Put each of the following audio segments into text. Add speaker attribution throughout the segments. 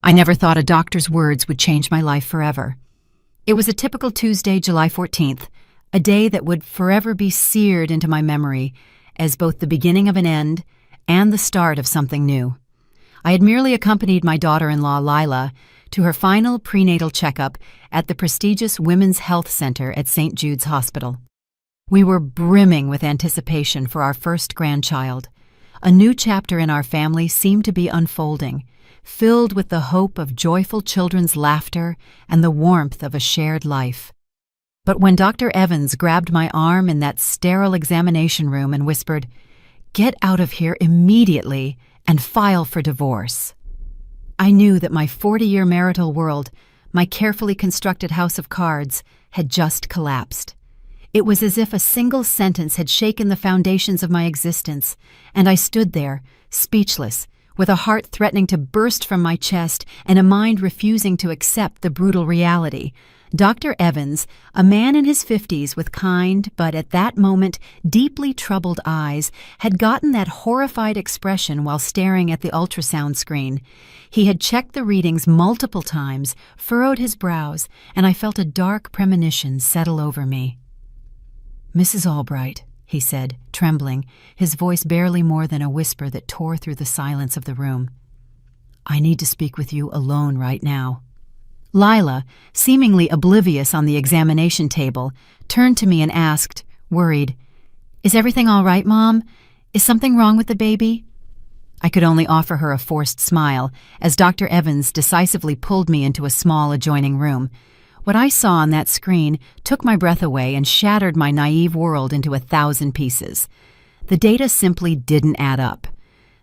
Speaker 1: I never thought a doctor's words would change my life forever. It was a typical Tuesday, July 14th, a day that would forever be seared into my memory as both the beginning of an end and the start of something new. I had merely accompanied my daughter-in-law, Lila, to her final prenatal checkup at the prestigious Women's Health Center at St. Jude's Hospital. We were brimming with anticipation for our first grandchild. A new chapter in our family seemed to be unfolding, filled with the hope of joyful children's laughter and the warmth of a shared life. But when Dr. Evans grabbed my arm in that sterile examination room and whispered, "Get out of here immediately and file for divorce," I knew that my 40-year marital world, my carefully constructed house of cards, had just collapsed. It was as if a single sentence had shaken the foundations of my existence, and I stood there, speechless, with a heart threatening to burst from my chest and a mind refusing to accept the brutal reality. Dr. Evans, a man in his 50s with kind but at that moment deeply troubled eyes, had gotten that horrified expression while staring at the ultrasound screen. He had checked the readings multiple times, furrowed his brows, and I felt a dark premonition settle over me. "Mrs. Albright," he said, trembling, his voice barely more than a whisper that tore through the silence of the room. "I need to speak with you alone right now." Lila, seemingly oblivious on the examination table, turned to me and asked, worried, "Is everything all right, Mom? Is something wrong with the baby?" I could only offer her a forced smile as Dr. Evans decisively pulled me into a small adjoining room. What I saw on that screen took my breath away and shattered my naive world into 1,000 pieces. The data simply didn't add up.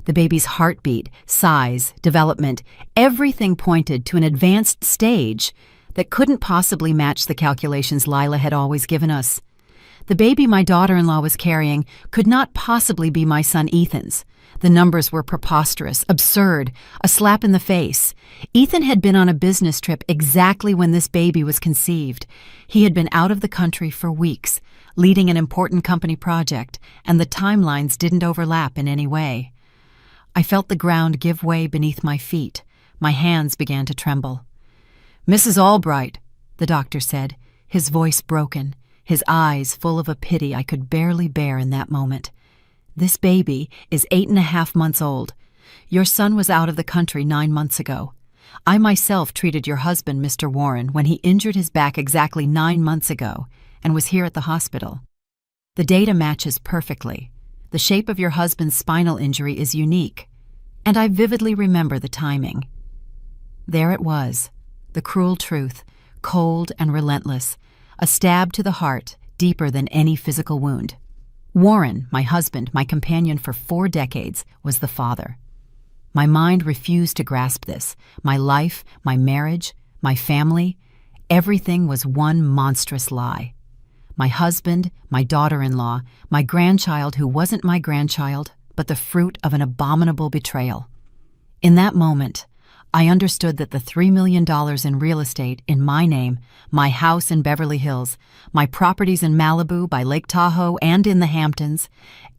Speaker 1: The baby's heartbeat, size, development, everything pointed to an advanced stage that couldn't possibly match the calculations Lila had always given us. The baby my daughter-in-law was carrying could not possibly be my son Ethan's. The numbers were preposterous, absurd, a slap in the face. Ethan had been on a business trip exactly when this baby was conceived. He had been out of the country for weeks, leading an important company project, and the timelines didn't overlap in any way. I felt the ground give way beneath my feet. My hands began to tremble. "Mrs. Albright," the doctor said, his voice broken, his eyes full of a pity I could barely bear in that moment. "This baby is 8.5 months old. Your son was out of the country 9 months ago. I myself treated your husband, Mr. Warren, when he injured his back exactly 9 months ago and was here at the hospital. The data matches perfectly. The shape of your husband's spinal injury is unique, and I vividly remember the timing." There it was, the cruel truth, cold and relentless, a stab to the heart, deeper than any physical wound. Warren, my husband, my companion for 4 decades, was the father. My mind refused to grasp this. My life, my marriage, my family, everything was one monstrous lie. My husband, my daughter-in-law, my grandchild who wasn't my grandchild, but the fruit of an abominable betrayal. In that moment, I understood that the $3 million in real estate in my name, my house in Beverly Hills, my properties in Malibu, by Lake Tahoe, and in the Hamptons,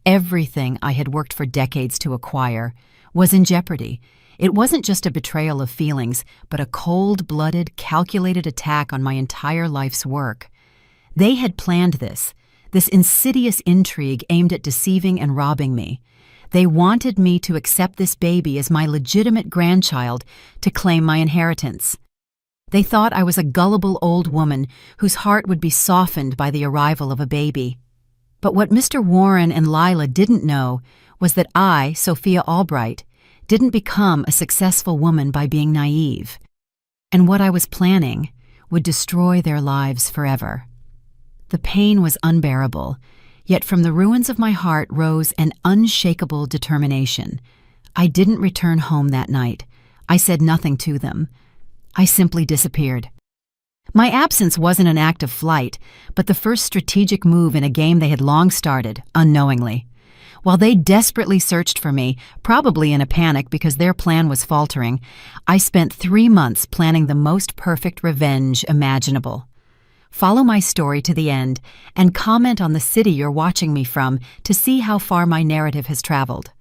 Speaker 1: everything I had worked for decades to acquire, was in jeopardy. It wasn't just a betrayal of feelings, but a cold-blooded, calculated attack on my entire life's work. They had planned this insidious intrigue aimed at deceiving and robbing me. They wanted me to accept this baby as my legitimate grandchild to claim my inheritance. They thought I was a gullible old woman whose heart would be softened by the arrival of a baby. But what Mr. Warren and Lila didn't know was that I, Sophia Albright, didn't become a successful woman by being naive. And what I was planning would destroy their lives forever. The pain was unbearable. Yet from the ruins of my heart rose an unshakable determination. I didn't return home that night. I said nothing to them. I simply disappeared. My absence wasn't an act of flight, but the first strategic move in a game they had long started, unknowingly. While they desperately searched for me, probably in a panic because their plan was faltering, I spent 3 months planning the most perfect revenge imaginable. Follow my story to the end and comment on the city you're watching me from to see how far my narrative has traveled.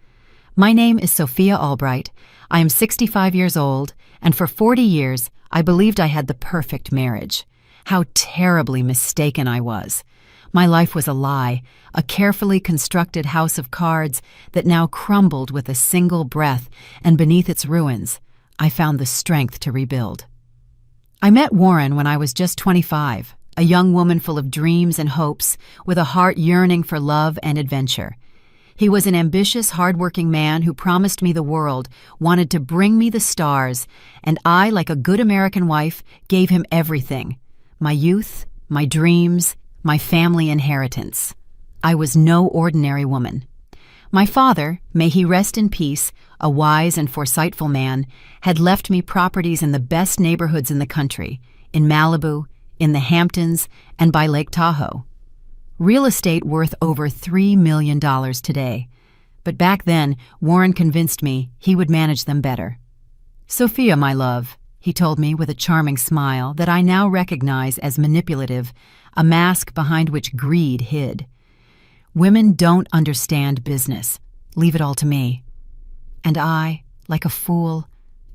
Speaker 1: My name is Sophia Albright. I am 65 years old, and for 40 years I believed I had the perfect marriage. How terribly mistaken I was. My life was a lie, a carefully constructed house of cards that now crumbled with a single breath, and beneath its ruins, I found the strength to rebuild. I met Warren when I was just 25, a young woman full of dreams and hopes, with a heart yearning for love and adventure. He was an ambitious, hard-working man who promised me the world, wanted to bring me the stars, and I, like a good American wife, gave him everything: my youth, my dreams, my family inheritance. I was no ordinary woman. My father, may he rest in peace, a wise and foresightful man, had left me properties in the best neighborhoods in the country, in Malibu, in the Hamptons, and by Lake Tahoe. Real estate worth over $3 million today. But back then, Warren convinced me he would manage them better. "Sophia, my love," he told me with a charming smile that I now recognize as manipulative, a mask behind which greed hid. "Women don't understand business. Leave it all to me." And I, like a fool,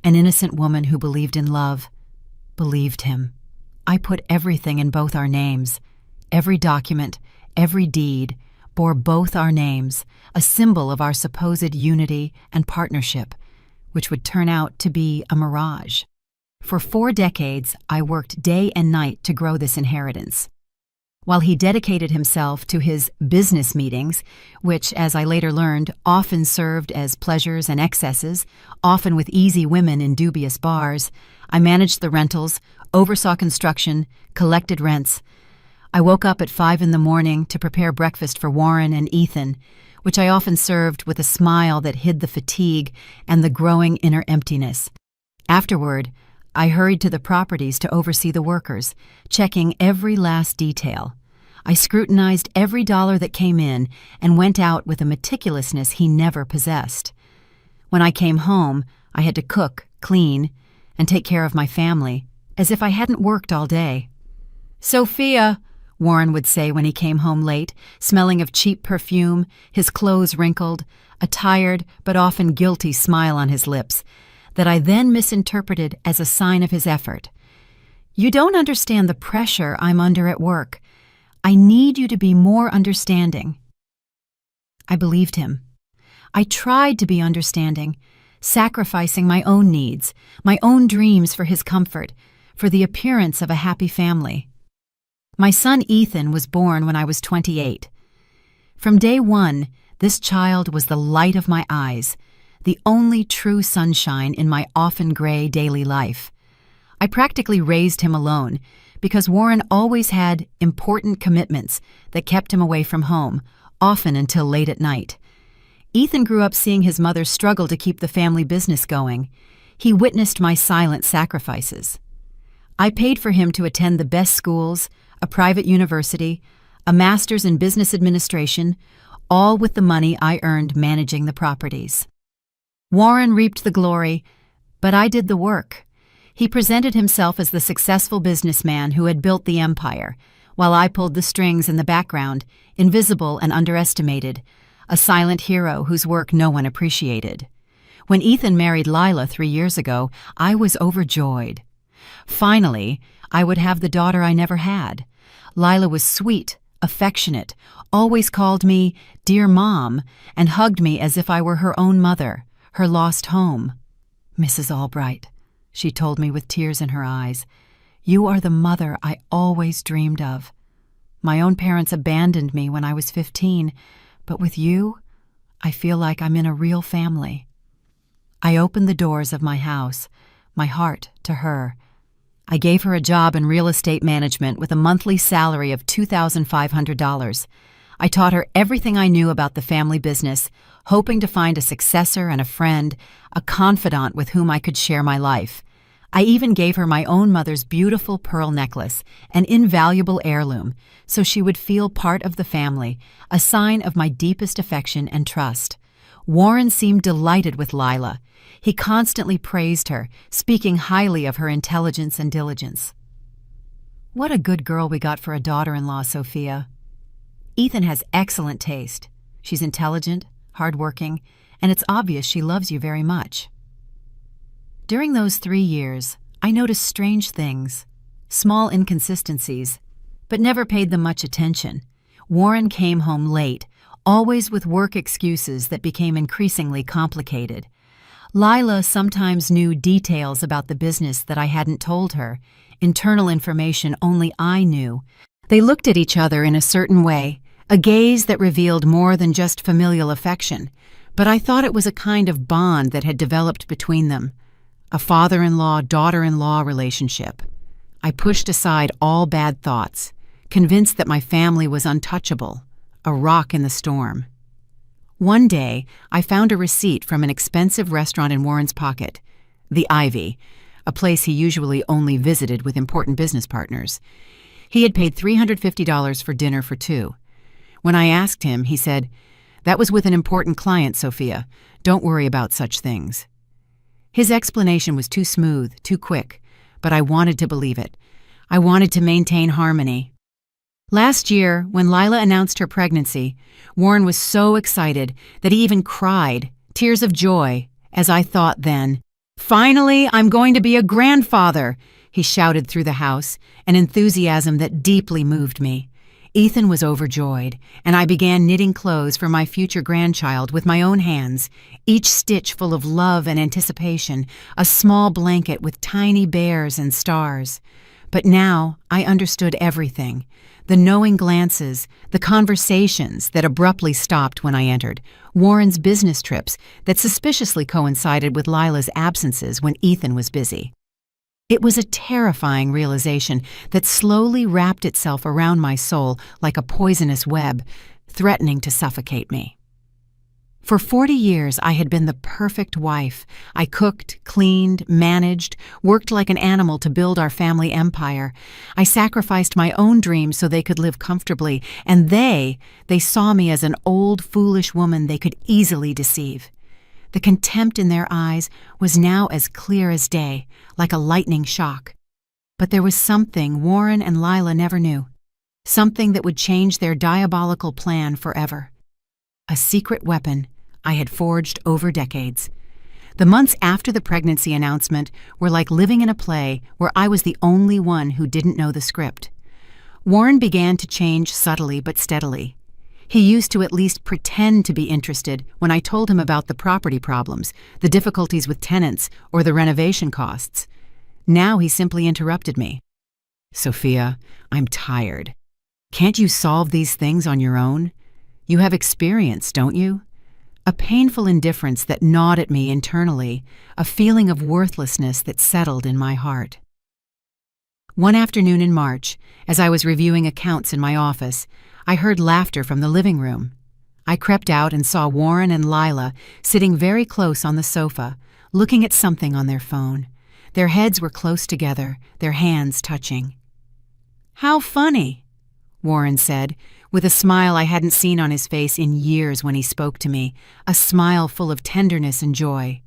Speaker 1: an innocent woman who believed in love, believed him. I put everything in both our names. Every document, every deed, bore both our names, a symbol of our supposed unity and partnership, which would turn out to be a mirage. For 4 decades, I worked day and night to grow this inheritance. While he dedicated himself to his business meetings, which, as I later learned, often served as pleasures and excesses, often with easy women in dubious bars, I managed the rentals, oversaw construction, collected rents. I woke up at 5 in the morning to prepare breakfast for Warren and Ethan, which I often served with a smile that hid the fatigue and the growing inner emptiness. Afterward, I hurried to the properties to oversee the workers, checking every last detail. I scrutinized every dollar that came in and went out with a meticulousness he never possessed. When I came home, I had to cook, clean, and take care of my family, as if I hadn't worked all day. "Sophia," Warren would say when he came home late, smelling of cheap perfume, his clothes wrinkled, a tired but often guilty smile on his lips, that I then misinterpreted as a sign of his effort. "You don't understand the pressure I'm under at work. I need you to be more understanding." I believed him. I tried to be understanding, sacrificing my own needs, my own dreams for his comfort, for the appearance of a happy family. My son Ethan was born when I was 28. From day one, this child was the light of my eyes, the only true sunshine in my often gray daily life. I practically raised him alone because Warren always had important commitments that kept him away from home, often until late at night. Ethan grew up seeing his mother struggle to keep the family business going. He witnessed my silent sacrifices. I paid for him to attend the best schools, a private university, a master's in business administration, all with the money I earned managing the properties. Warren reaped the glory, but I did the work. He presented himself as the successful businessman who had built the empire, while I pulled the strings in the background, invisible and underestimated, a silent hero whose work no one appreciated. When Ethan married Lila 3 years ago, I was overjoyed. Finally, I would have the daughter I never had. Lila was sweet, affectionate, always called me "Dear Mom," and hugged me as if I were her own mother, her lost home. "Mrs. Albright," she told me with tears in her eyes, "you are the mother I always dreamed of. My own parents abandoned me when I was 15, but with you, I feel like I'm in a real family." I opened the doors of my house, my heart to her. I gave her a job in real estate management with a monthly salary of $2,500. I taught her everything I knew about the family business, hoping to find a successor and a friend, a confidant with whom I could share my life. I even gave her my own mother's beautiful pearl necklace, an invaluable heirloom, so she would feel part of the family, a sign of my deepest affection and trust. Warren seemed delighted with Lila. He constantly praised her, speaking highly of her intelligence and diligence. "What a good girl we got for a daughter-in-law, Sophia. Ethan has excellent taste. She's intelligent, hardworking, and it's obvious she loves you very much." During those 3 years, I noticed strange things, small inconsistencies, but never paid them much attention. Warren came home late, always with work excuses that became increasingly complicated. Lila sometimes knew details about the business that I hadn't told her, internal information only I knew. They looked at each other in a certain way, a gaze that revealed more than just familial affection, but I thought it was a kind of bond that had developed between them, a father-in-law, daughter-in-law relationship. I pushed aside all bad thoughts, convinced that my family was untouchable, a rock in the storm. One day, I found a receipt from an expensive restaurant in Warren's pocket, the Ivy, a place he usually only visited with important business partners. He had paid $350 for dinner for two. When I asked him, he said, "That was with an important client, Sophia. Don't worry about such things." His explanation was too smooth, too quick, but I wanted to believe it. I wanted to maintain harmony. Last year, when Lila announced her pregnancy, Warren was so excited that he even cried, tears of joy, as I thought then, "Finally, I'm going to be a grandfather!" he shouted through the house, an enthusiasm that deeply moved me. Ethan was overjoyed, and I began knitting clothes for my future grandchild with my own hands, each stitch full of love and anticipation, a small blanket with tiny bears and stars. But now I understood everything. The knowing glances, the conversations that abruptly stopped when I entered, Warren's business trips that suspiciously coincided with Lila's absences when Ethan was busy. It was a terrifying realization that slowly wrapped itself around my soul like a poisonous web, threatening to suffocate me. For 40 years, I had been the perfect wife. I cooked, cleaned, managed, worked like an animal to build our family empire. I sacrificed my own dreams so they could live comfortably, and they saw me as an old, foolish woman they could easily deceive. The contempt in their eyes was now as clear as day, like a lightning shock. But there was something Warren and Lila never knew, something that would change their diabolical plan forever. A secret weapon I had forged over decades. The months after the pregnancy announcement were like living in a play where I was the only one who didn't know the script. Warren began to change subtly but steadily. He used to at least pretend to be interested when I told him about the property problems, the difficulties with tenants, or the renovation costs. Now he simply interrupted me. "Sophia, I'm tired. Can't you solve these things on your own? You have experience, don't you?" A painful indifference that gnawed at me internally, a feeling of worthlessness that settled in my heart. One afternoon in March, as I was reviewing accounts in my office, I heard laughter from the living room. I crept out and saw Warren and Lila sitting very close on the sofa, looking at something on their phone. Their heads were close together, their hands touching. "How funny," Warren said, with a smile I hadn't seen on his face in years when he spoke to me, a smile full of tenderness and joy.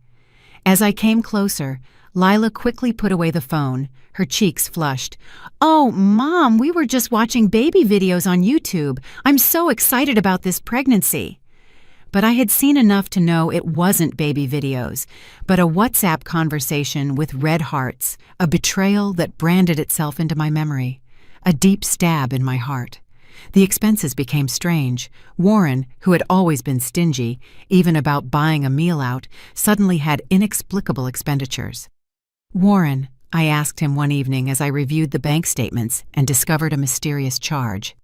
Speaker 1: As I came closer, Lila quickly put away the phone, her cheeks flushed. "Oh, Mom, we were just watching baby videos on YouTube. I'm so excited about this pregnancy." But I had seen enough to know it wasn't baby videos, but a WhatsApp conversation with red hearts, a betrayal that branded itself into my memory, a deep stab in my heart. The expenses became strange. Warren, who had always been stingy, even about buying a meal out, suddenly had inexplicable expenditures. "Warren," I asked him one evening as I reviewed the bank statements and discovered a mysterious charge.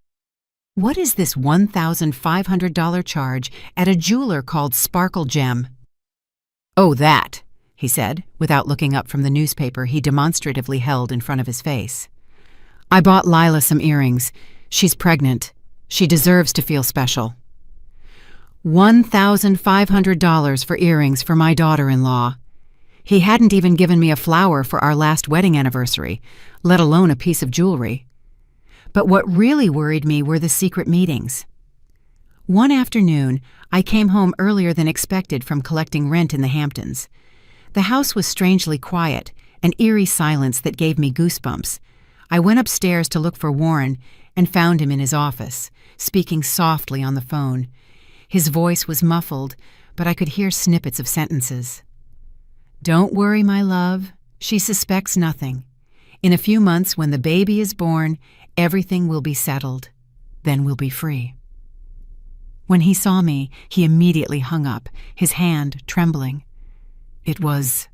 Speaker 1: "What is this $1,500 charge at a jeweler called Sparkle Gem?" "Oh, that," he said, without looking up from the newspaper he demonstratively held in front of his face. "I bought Lila some earrings. She's pregnant. She deserves to feel special." $1,500 for earrings for my daughter-in-law. He hadn't even given me a flower for our last wedding anniversary, let alone a piece of jewelry. But what really worried me were the secret meetings. One afternoon, I came home earlier than expected from collecting rent in the Hamptons. The house was strangely quiet, an eerie silence that gave me goosebumps. I went upstairs to look for Warren and found him in his office, speaking softly on the phone. His voice was muffled, but I could hear snippets of sentences. Don't worry, my love. She suspects nothing. In a few months, when the baby is born, everything will be settled. Then we'll be free." When he saw me, he immediately hung up, his hand trembling. It was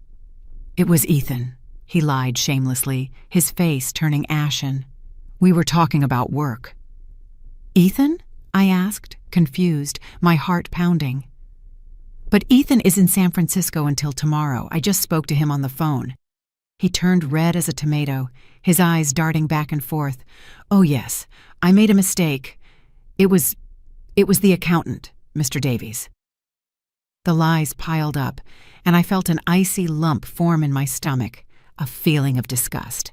Speaker 1: Ethan," he lied shamelessly, his face turning ashen. "We were talking about work." "Ethan?" I asked, confused, my heart pounding. "But Ethan is in San Francisco until tomorrow. I just spoke to him on the phone." He turned red as a tomato, his eyes darting back and forth. "Oh yes, I made a mistake. It was the accountant, Mr. Davies." The lies piled up, and I felt an icy lump form in my stomach, a feeling of disgust.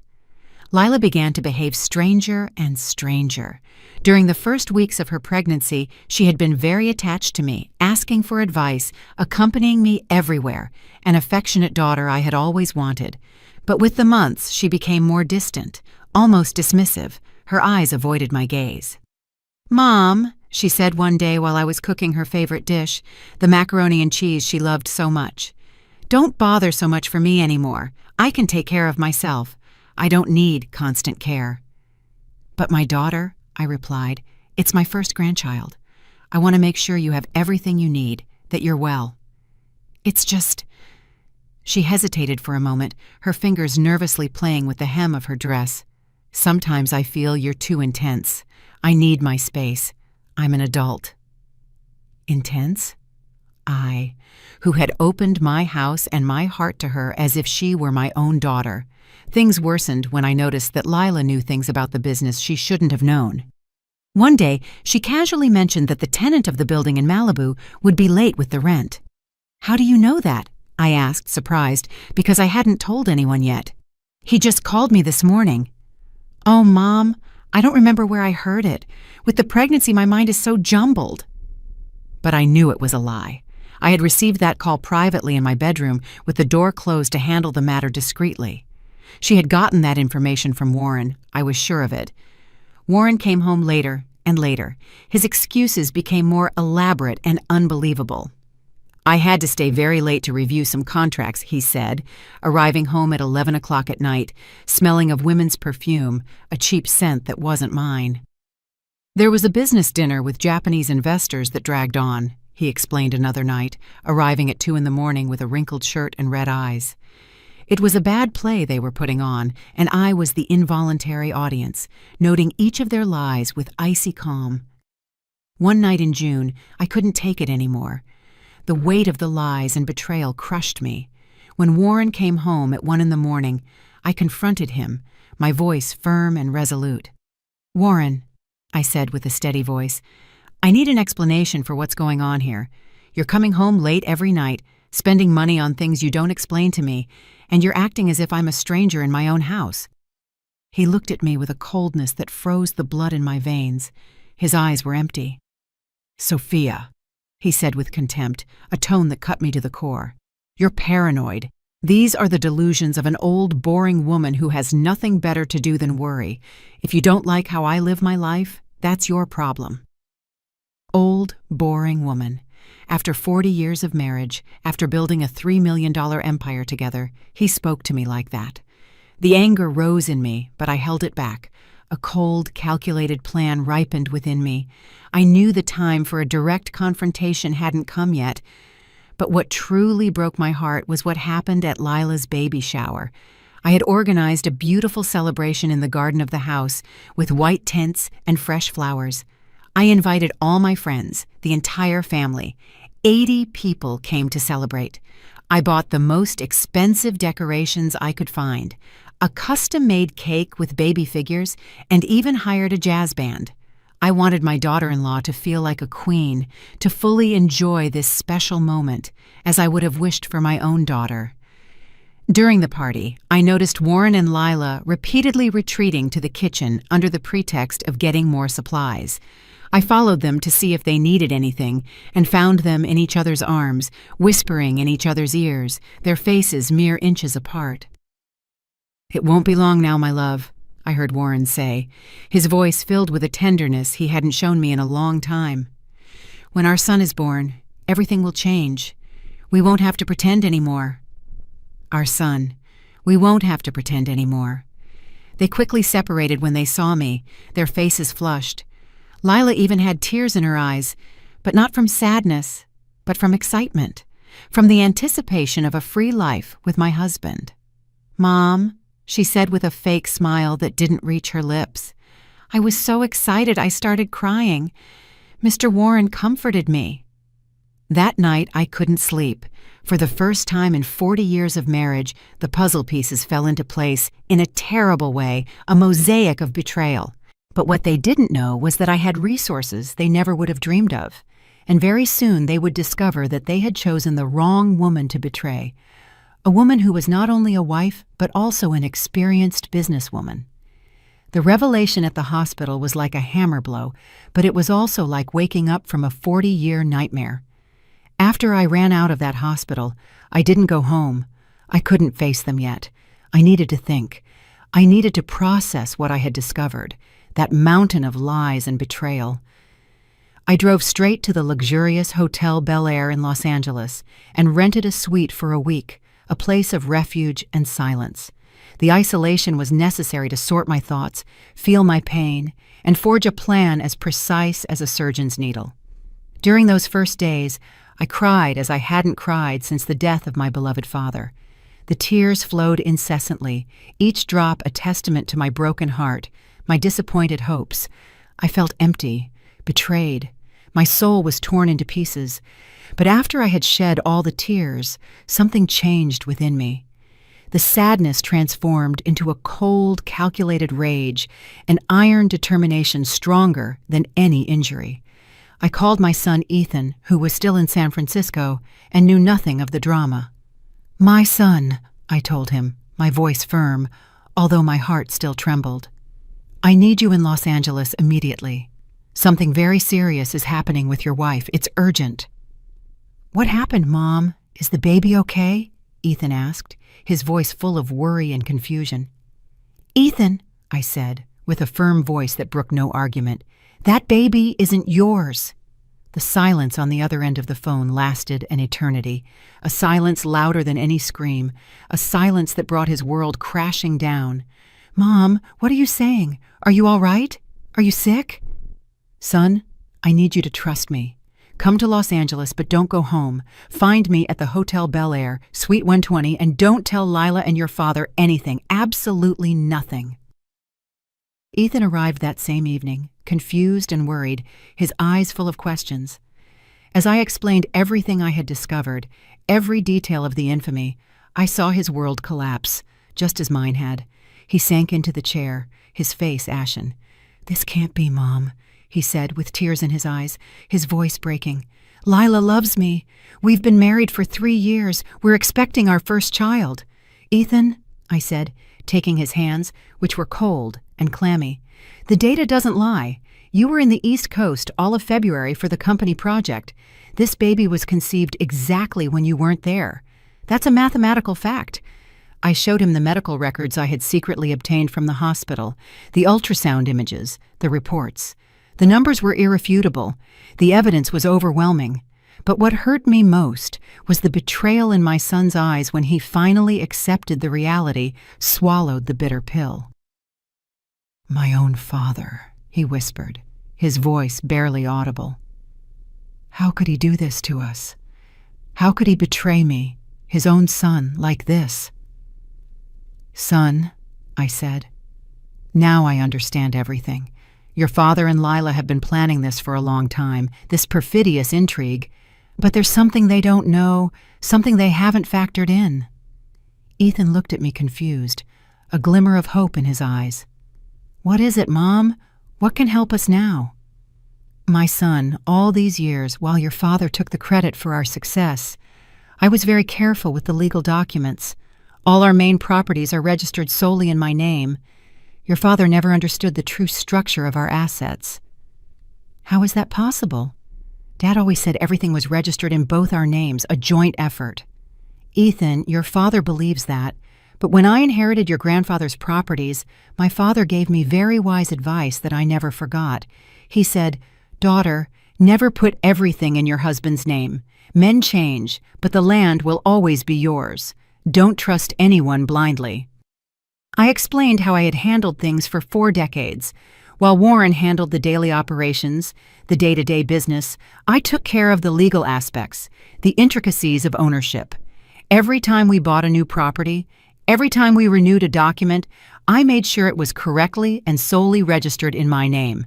Speaker 1: Lila began to behave stranger and stranger. During the first weeks of her pregnancy, she had been very attached to me, asking for advice, accompanying me everywhere, an affectionate daughter I had always wanted. But with the months, she became more distant, almost dismissive. Her eyes avoided my gaze. "Mom," she said one day while I was cooking her favorite dish, the macaroni and cheese she loved so much, "don't bother so much for me anymore. I can take care of myself. I don't need constant care." "But my daughter," I replied, "it's my first grandchild. I want to make sure you have everything you need, that you're well. It's just—" She hesitated for a moment, her fingers nervously playing with the hem of her dress. "Sometimes I feel you're too intense. I need my space. I'm an adult." Intense? I, who had opened my house and my heart to her as if she were my own daughter. Things worsened when I noticed that Lila knew things about the business she shouldn't have known. One day, she casually mentioned that the tenant of the building in Malibu would be late with the rent. "How do you know that?" I asked, surprised, because I hadn't told anyone yet. "He just called me this morning." "Oh, Mom, I don't remember where I heard it. With the pregnancy, my mind is so jumbled." But I knew it was a lie. I had received that call privately in my bedroom, with the door closed to handle the matter discreetly. She had gotten that information from Warren, I was sure of it. Warren came home later and later. His excuses became more elaborate and unbelievable. "I had to stay very late to review some contracts," he said, arriving home at 11 o'clock at night, smelling of women's perfume, a cheap scent that wasn't mine. "There was a business dinner with Japanese investors that dragged on," he explained another night, arriving at 2 in the morning with a wrinkled shirt and red eyes. It was a bad play they were putting on, and I was the involuntary audience, noting each of their lies with icy calm. One night in June, I couldn't take it anymore. The weight of the lies and betrayal crushed me. When Warren came home at 1 in the morning, I confronted him, my voice firm and resolute. "Warren," I said with a steady voice, "I need an explanation for what's going on here. You're coming home late every night, spending money on things you don't explain to me, and you're acting as if I'm a stranger in my own house." He looked at me with a coldness that froze the blood in my veins. His eyes were empty. "Sophia," he said with contempt, a tone that cut me to the core, "you're paranoid. These are the delusions of an old, boring woman who has nothing better to do than worry. If you don't like how I live my life, that's your problem." Old, boring woman. After 40 years of marriage, after building a $3 million empire together, he spoke to me like that. The anger rose in me, but I held it back. A cold, calculated plan ripened within me. I knew the time for a direct confrontation hadn't come yet. But what truly broke my heart was what happened at Lila's baby shower. I had organized a beautiful celebration in the garden of the house, with white tents and fresh flowers. I invited all my friends, the entire family. 80 people came to celebrate. I bought the most expensive decorations I could find, a custom-made cake with baby figures, and even hired a jazz band. I wanted my daughter-in-law to feel like a queen, to fully enjoy this special moment, as I would have wished for my own daughter. During the party, I noticed Warren and Lila repeatedly retreating to the kitchen under the pretext of getting more supplies. I followed them to see if they needed anything, and found them in each other's arms, whispering in each other's ears, their faces mere inches apart. "It won't be long now, my love," I heard Warren say, his voice filled with a tenderness he hadn't shown me in a long time. "When our son is born, everything will change. We won't have to pretend anymore." Our son. We won't have to pretend anymore." They quickly separated when they saw me, their faces flushed. Lila even had tears in her eyes, but not from sadness, but from excitement, from the anticipation of a free life with my husband. "Mom," she said with a fake smile that didn't reach her lips. I was so excited I started crying. Mr. Warren comforted me. That night I couldn't sleep. For the first time in 40 years of marriage, the puzzle pieces fell into place in a terrible way, a mosaic of betrayal. But what they didn't know was that I had resources they never would have dreamed of. And very soon they would discover that they had chosen the wrong woman to betray. A woman who was not only a wife, but also an experienced businesswoman. The revelation at the hospital was like a hammer blow, but it was also like waking up from a 40-year nightmare. After I ran out of that hospital, I didn't go home. I couldn't face them yet. I needed to think. I needed to process what I had discovered, that mountain of lies and betrayal. I drove straight to the luxurious Hotel Bel Air in Los Angeles and rented a suite for a week, a place of refuge and silence. The isolation was necessary to sort my thoughts, feel my pain, and forge a plan as precise as a surgeon's needle. During those first days, I cried as I hadn't cried since the death of my beloved father. The tears flowed incessantly, each drop a testament to my broken heart, my disappointed hopes. I felt empty, betrayed. My soul was torn into pieces. But after I had shed all the tears, something changed within me. The sadness transformed into a cold, calculated rage, an iron determination stronger than any injury. I called my son Ethan, who was still in San Francisco, and knew nothing of the drama. "My son," I told him, my voice firm, although my heart still trembled. "I need you in Los Angeles immediately. Something very serious is happening with your wife. It's urgent." "What happened, Mom? Is the baby okay?" Ethan asked, his voice full of worry and confusion. "Ethan," I said, with a firm voice that brooked no argument, "that baby isn't yours." The silence on the other end of the phone lasted an eternity, a silence louder than any scream, a silence that brought his world crashing down. "Mom, what are you saying? Are you all right? Are you sick?" "Son, I need you to trust me. Come to Los Angeles, but don't go home. Find me at the Hotel Bel Air, Suite 120, and don't tell Lila and your father anything, absolutely nothing." Ethan arrived that same evening, confused and worried, his eyes full of questions. As I explained everything I had discovered, every detail of the infamy, I saw his world collapse, just as mine had. He sank into the chair, his face ashen. "This can't be, Mom," he said with tears in his eyes, his voice breaking. "Lila loves me. We've been married for 3 years. We're expecting our first child." "Ethan," I said, taking his hands, which were cold and clammy, "the data doesn't lie. You were in the East Coast all of February for the company project. This baby was conceived exactly when you weren't there. That's a mathematical fact." I showed him the medical records I had secretly obtained from the hospital, the ultrasound images, the reports. The numbers were irrefutable. The evidence was overwhelming. But what hurt me most was the betrayal in my son's eyes when he finally accepted the reality, swallowed the bitter pill. "My own father," he whispered, his voice barely audible. "How could he do this to us? How could he betray me, his own son, like this?" "Son," I said, "now I understand everything. Your father and Lila have been planning this for a long time, this perfidious intrigue. But there's something they don't know, something they haven't factored in." Ethan looked at me confused, a glimmer of hope in his eyes. "What is it, Mom? What can help us now?" "My son, all these years, while your father took the credit for our success, I was very careful with the legal documents. All our main properties are registered solely in my name. Your father never understood the true structure of our assets." "How is that possible? Dad always said everything was registered in both our names, a joint effort." "Ethan, your father believes that. But when I inherited your grandfather's properties, my father gave me very wise advice that I never forgot. He said, 'Daughter, never put everything in your husband's name. Men change, but the land will always be yours. Don't trust anyone blindly. I explained how I had handled things for 4 decades. While Warren handled the daily operations, the day-to-day business, I took care of the legal aspects, the intricacies of ownership. Every time we bought a new property, every time we renewed a document, I made sure it was correctly and solely registered in my name.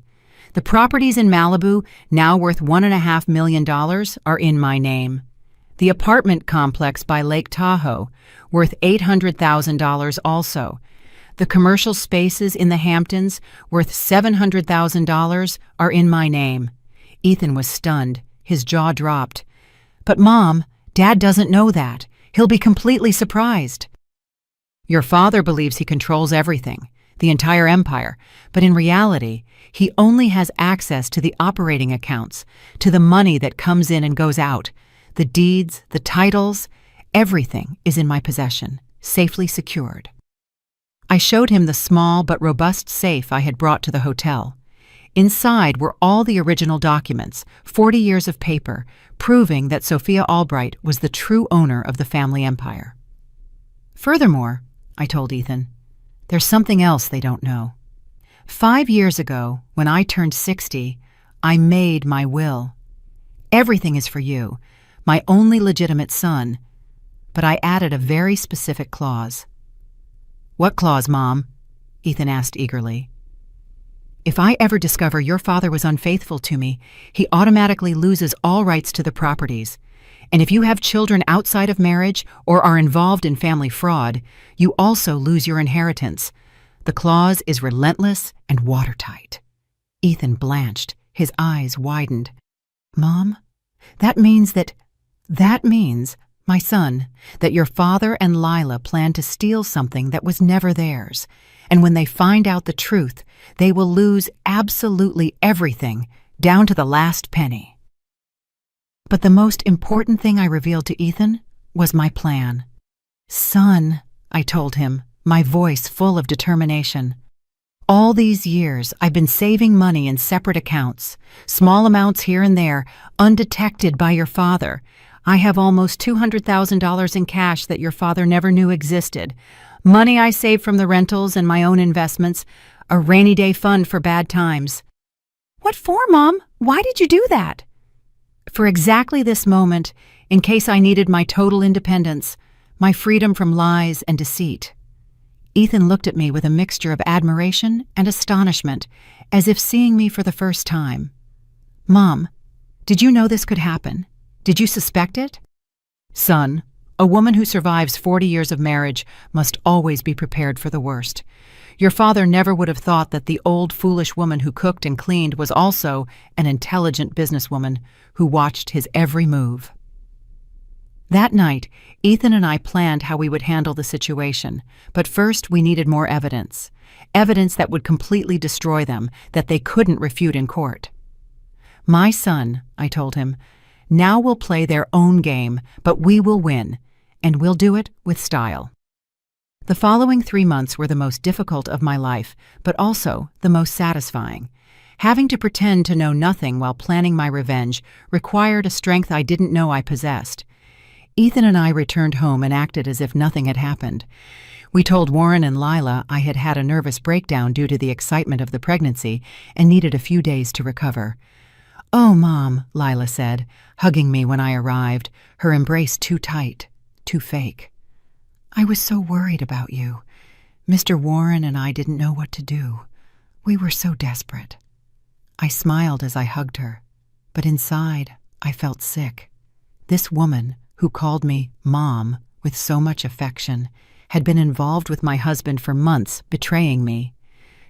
Speaker 1: The properties in Malibu, now worth $1.5 million, are in my name. The apartment complex by Lake Tahoe, worth $800,000 also. The commercial spaces in the Hamptons, worth $700,000, are in my name. Ethan was stunned. His jaw dropped. But Mom, Dad doesn't know that. He'll be completely surprised. Your father believes he controls everything, the entire empire, but in reality, he only has access to the operating accounts, to the money that comes in and goes out. The deeds, the titles, everything is in my possession, safely secured. I showed him the small but robust safe I had brought to the hotel. Inside were all the original documents, 40 years of paper, proving that Sophia Albright was the true owner of the family empire. Furthermore, I told Ethan, there's something else they don't know. 5 years ago, when I turned 60, I made my will. Everything is for you, my only legitimate son, but I added a very specific clause. What clause, Mom? Ethan asked eagerly. If I ever discover your father was unfaithful to me, he automatically loses all rights to the properties. And if you have children outside of marriage or are involved in family fraud, you also lose your inheritance. The clause is relentless and watertight. Ethan blanched. His eyes widened. Mom, that means, my son, that your father and Lila plan to steal something that was never theirs. And when they find out the truth, they will lose absolutely everything, down to the last penny. But the most important thing I revealed to Ethan was my plan. Son, I told him, my voice full of determination. All these years, I've been saving money in separate accounts, small amounts here and there, undetected by your father. I have almost $200,000 in cash that your father never knew existed. Money I saved from the rentals and my own investments, a rainy day fund for bad times. What for, Mom? Why did you do that? For exactly this moment, in case I needed my total independence, my freedom from lies and deceit. Ethan looked at me with a mixture of admiration and astonishment, as if seeing me for the first time. Mom, did you know this could happen? Did you suspect it? Son, a woman who survives 40 years of marriage must always be prepared for the worst. Your father never would have thought that the old, foolish woman who cooked and cleaned was also an intelligent businesswoman who watched his every move. That night, Ethan and I planned how we would handle the situation, but first we needed more evidence. Evidence that would completely destroy them, that they couldn't refute in court. My son, I told him, now will play their own game, but we will win, and we'll do it with style. The following 3 months were the most difficult of my life, but also the most satisfying. Having to pretend to know nothing while planning my revenge required a strength I didn't know I possessed. Ethan and I returned home and acted as if nothing had happened. We told Warren and Lila I had had a nervous breakdown due to the excitement of the pregnancy and needed a few days to recover. Oh, Mom, Lila said, hugging me when I arrived, her embrace too tight, too fake. I was so worried about you. Mr. Warren and I didn't know what to do. We were so desperate. I smiled as I hugged her, but inside I felt sick. This woman, who called me Mom with so much affection, had been involved with my husband for months, betraying me.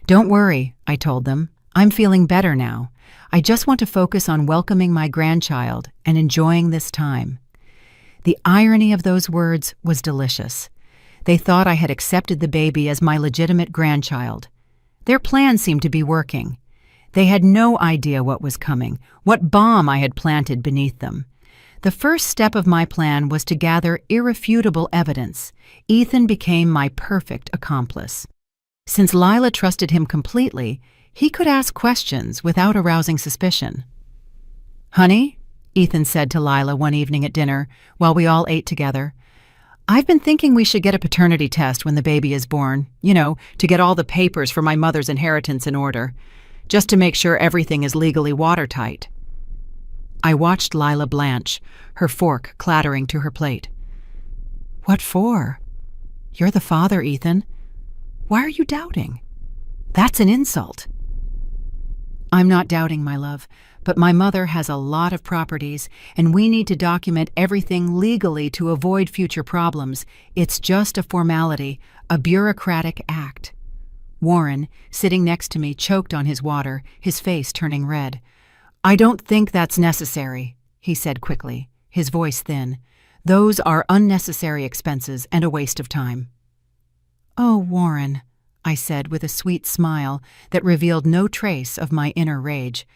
Speaker 1: Don't worry, I told them. I'm feeling better now. I just want to focus on welcoming my grandchild and enjoying this time. The irony of those words was delicious. They thought I had accepted the baby as my legitimate grandchild. Their plan seemed to be working. They had no idea what was coming, what bomb I had planted beneath them. The first step of my plan was to gather irrefutable evidence. Ethan became my perfect accomplice. Since Lila trusted him completely, he could ask questions without arousing suspicion. Honey, Ethan said to Lila one evening at dinner while we all ate together, I've been thinking we should get a paternity test when the baby is born, to get all the papers for my mother's inheritance in order, just to make sure everything is legally watertight. I watched Lila blanch, her fork clattering to her plate. What for? You're the father, Ethan. Why are you doubting? That's an insult. I'm not doubting, my love, but my mother has a lot of properties, and we need to document everything legally to avoid future problems. It's just a formality, a bureaucratic act. Warren, sitting next to me, choked on his water, his face turning red. I don't think that's necessary, he said quickly, his voice thin. Those are unnecessary expenses and a waste of time. Oh, Warren, I said with a sweet smile that revealed no trace of my inner rage.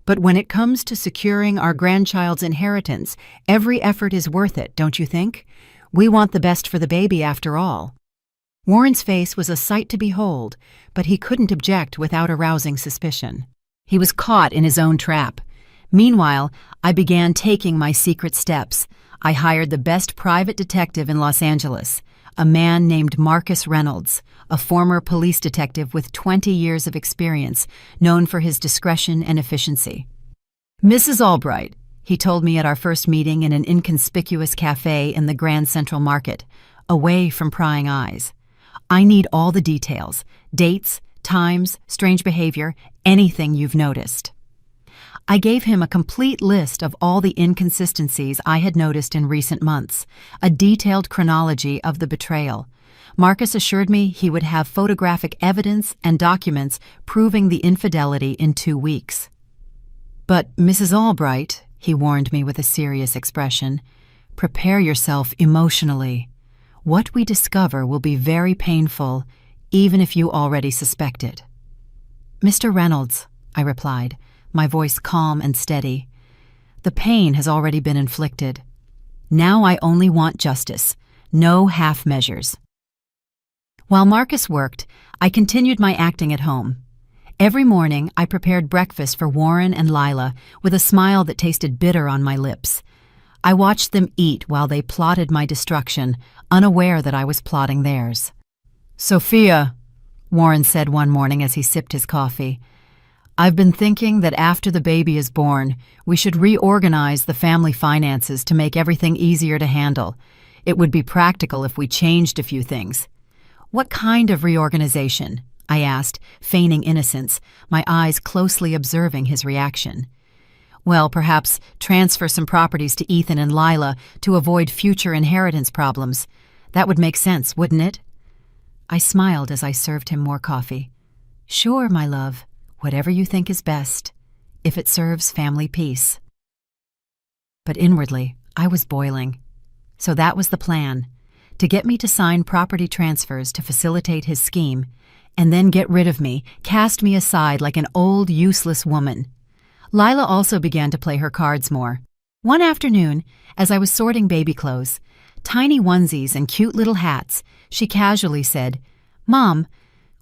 Speaker 1: But when it comes to securing our grandchild's inheritance, every effort is worth it, don't you think? We want the best for the baby after all. Warren's face was a sight to behold, but he couldn't object without arousing suspicion. He was caught in his own trap. Meanwhile, I began taking my secret steps. I hired the best private detective in Los Angeles, a man named Marcus Reynolds, a former police detective with 20 years of experience, known for his discretion and efficiency. Mrs. Albright, he told me at our first meeting in an inconspicuous cafe in the Grand Central Market, away from prying eyes. I need all the details, dates, times, strange behavior, anything you've noticed. I gave him a complete list of all the inconsistencies I had noticed in recent months, a detailed chronology of the betrayal. Marcus assured me he would have photographic evidence and documents proving the infidelity in 2 weeks. But, Mrs. Albright, he warned me with a serious expression, prepare yourself emotionally. What we discover will be very painful, even if you already suspect it. Mr. Reynolds, I replied, my voice calm and steady. The pain has already been inflicted. Now I only want justice, no half measures. While Marcus worked, I continued my acting at home. Every morning, I prepared breakfast for Warren and Lila with a smile that tasted bitter on my lips. I watched them eat while they plotted my destruction, unaware that I was plotting theirs. Sophia, Warren said one morning as he sipped his coffee, I've been thinking that after the baby is born, we should reorganize the family finances to make everything easier to handle. It would be practical if we changed a few things. What kind of reorganization? I asked, feigning innocence, my eyes closely observing his reaction. Well, perhaps transfer some properties to Ethan and Lila to avoid future inheritance problems. That would make sense, wouldn't it? I smiled as I served him more coffee. Sure, my love. Whatever you think is best, if it serves family peace. But inwardly, I was boiling. So that was the plan, to get me to sign property transfers to facilitate his scheme, and then get rid of me, cast me aside like an old, useless woman. Lila also began to play her cards more. One afternoon, as I was sorting baby clothes, tiny onesies and cute little hats, she casually said, Mom,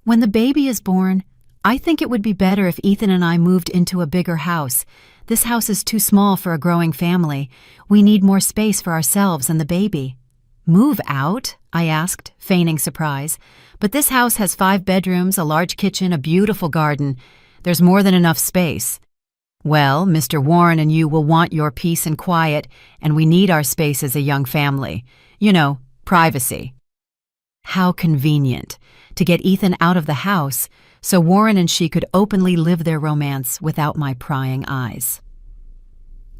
Speaker 1: when the baby is born, I think it would be better if Ethan and I moved into a bigger house. This house is too small for a growing family. We need more space for ourselves and the baby. Move out? I asked, feigning surprise. But this house has 5 bedrooms, a large kitchen, a beautiful garden. There's more than enough space. Well, Mr. Warren and you will want your peace and quiet, and we need our space as a young family. Privacy. How convenient. To get Ethan out of the house, so Warren and she could openly live their romance without my prying eyes.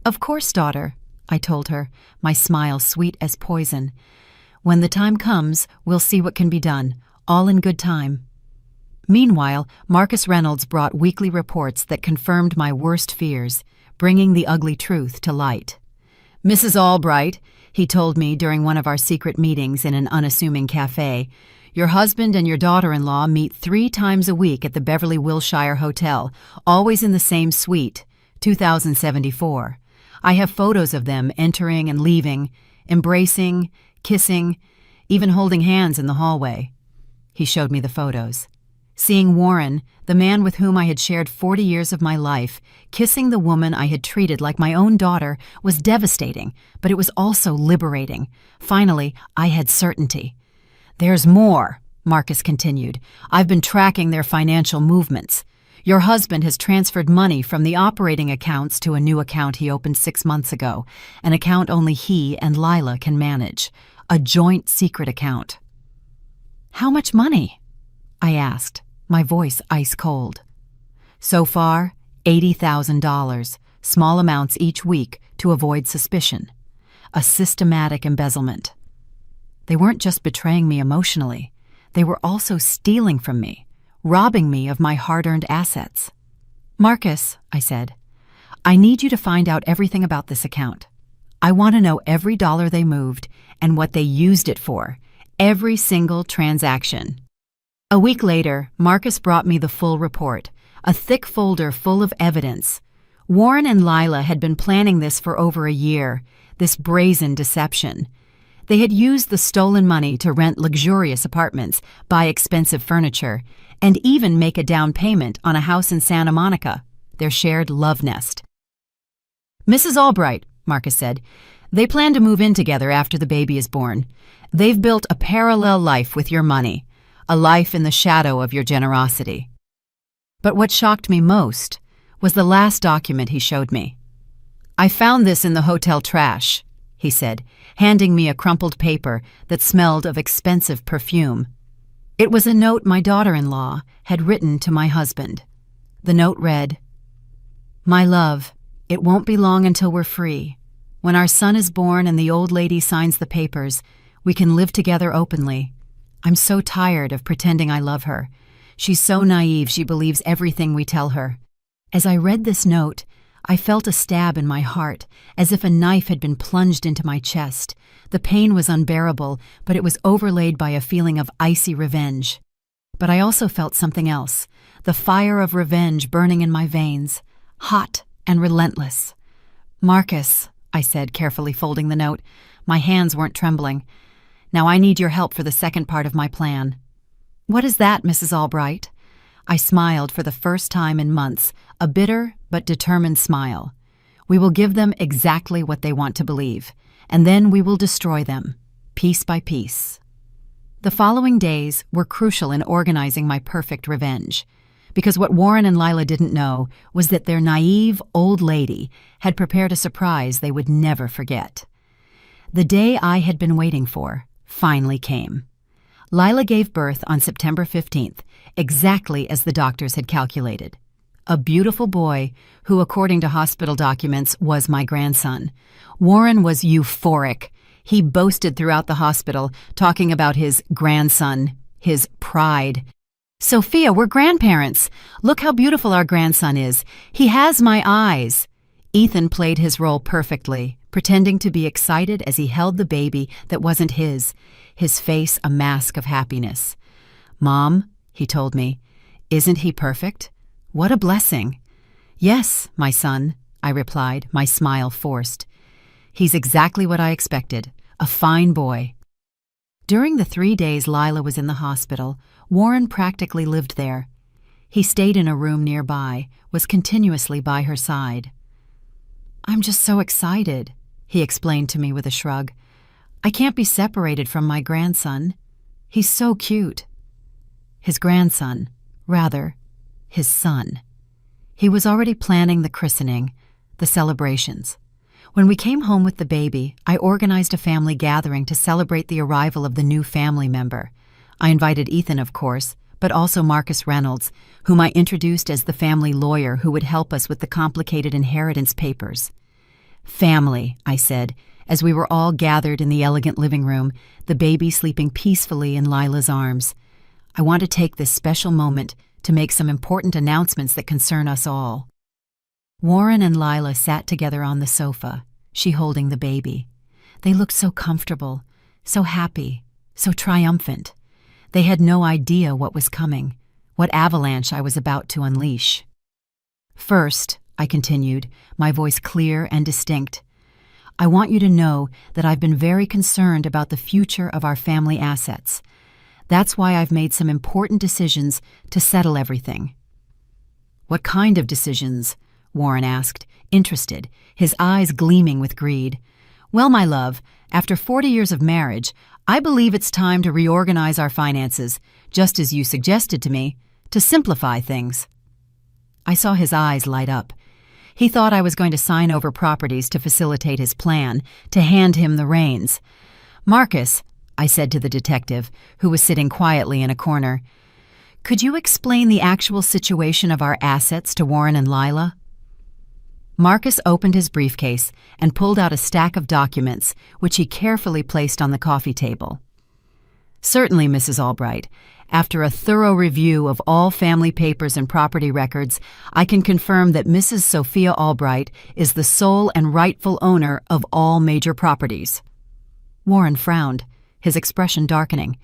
Speaker 1: Of course, daughter, I told her, my smile sweet as poison. When the time comes, we'll see what can be done, all in good time. Meanwhile, Marcus Reynolds brought weekly reports that confirmed my worst fears, bringing the ugly truth to light. Mrs. Albright, he told me during one of our secret meetings in an unassuming cafe, your husband and your daughter-in-law meet 3 times a week at the Beverly Wilshire Hotel, always in the same suite, 2074. I have photos of them entering and leaving, embracing, kissing, even holding hands in the hallway. He showed me the photos. Seeing Warren, the man with whom I had shared 40 years of my life, kissing the woman I had treated like my own daughter was devastating, but it was also liberating. Finally, I had certainty. "There's more," Marcus continued. "I've been tracking their financial movements. Your husband has transferred money from the operating accounts to a new account he opened 6 months ago, an account only he and Lila can manage, a joint secret account." "How much money?" I asked, my voice ice cold. "So far, $80,000, small amounts each week to avoid suspicion. A systematic embezzlement. They weren't just betraying me emotionally, they were also stealing from me, robbing me of my hard-earned assets." "Marcus," I said, "I need you to find out everything about this account. I want to know every dollar they moved and what they used it for, every single transaction." A week later, Marcus brought me the full report, a thick folder full of evidence. Warren and Lila had been planning this for over a year, this brazen deception. They had used the stolen money to rent luxurious apartments, buy expensive furniture, and even make a down payment on a house in Santa Monica, their shared love nest. "Mrs. Albright," Marcus said, "they plan to move in together after the baby is born. They've built a parallel life with your money, a life in the shadow of your generosity." But what shocked me most was the last document he showed me. "I found this in the hotel trash," he said, handing me a crumpled paper that smelled of expensive perfume. It was a note my daughter-in-law had written to my husband. The note read, "My love, it won't be long until we're free. When our son is born and the old lady signs the papers, we can live together openly. I'm so tired of pretending I love her. She's so naive she believes everything we tell her." As I read this note, I felt a stab in my heart, as if a knife had been plunged into my chest. The pain was unbearable, but it was overlaid by a feeling of icy revenge. But I also felt something else, the fire of revenge burning in my veins, hot and relentless. "Marcus," I said, carefully folding the note. My hands weren't trembling. "Now I need your help for the second part of my plan." "What is that, Mrs. Albright?" I smiled for the first time in months, a bitter but determined smile. "We will give them exactly what they want to believe, and then we will destroy them, piece by piece." The following days were crucial in organizing my perfect revenge, because what Warren and Lila didn't know was that their naive old lady had prepared a surprise they would never forget. The day I had been waiting for finally came. Lila gave birth on September 15th, exactly as the doctors had calculated. A beautiful boy who, according to hospital documents, was my grandson. Warren was euphoric. He boasted throughout the hospital, talking about his grandson, his pride. "Sophia, we're grandparents. Look how beautiful our grandson is. He has my eyes." Ethan played his role perfectly, pretending to be excited as he held the baby that wasn't his face a mask of happiness. "Mom," he told me, "isn't he perfect? What a blessing." "Yes, my son," I replied, my smile forced. "He's exactly what I expected, a fine boy." During the 3 days Lila was in the hospital, Warren practically lived there. He stayed in a room nearby, was continuously by her side. "I'm just so excited," he explained to me with a shrug. "I can't be separated from my grandson. He's so cute." His grandson, rather, his son. He was already planning the christening, the celebrations. When we came home with the baby, I organized a family gathering to celebrate the arrival of the new family member. I invited Ethan, of course, but also Marcus Reynolds, whom I introduced as the family lawyer who would help us with the complicated inheritance papers. "Family," I said, as we were all gathered in the elegant living room, the baby sleeping peacefully in Lila's arms. "I want to take this special moment to make some important announcements that concern us all." Warren and Lila sat together on the sofa, she holding the baby. They looked so comfortable, so happy, so triumphant. They had no idea what was coming, what avalanche I was about to unleash. "First," I continued, my voice clear and distinct, "I want you to know that I've been very concerned about the future of our family assets. That's why I've made some important decisions to settle everything." "What kind of decisions?" Warren asked, interested, his eyes gleaming with greed. "Well, my love, after 40 years of marriage, I believe it's time to reorganize our finances, just as you suggested to me, to simplify things." I saw his eyes light up. He thought I was going to sign over properties to facilitate his plan, to hand him the reins. "Marcus," I said to the detective, who was sitting quietly in a corner, "could you explain the actual situation of our assets to Warren and Lila?" Marcus opened his briefcase and pulled out a stack of documents, which he carefully placed on the coffee table. "Certainly, Mrs. Albright. After a thorough review of all family papers and property records, I can confirm that Mrs. Sophia Albright is the sole and rightful owner of all major properties." Warren frowned, his expression darkening.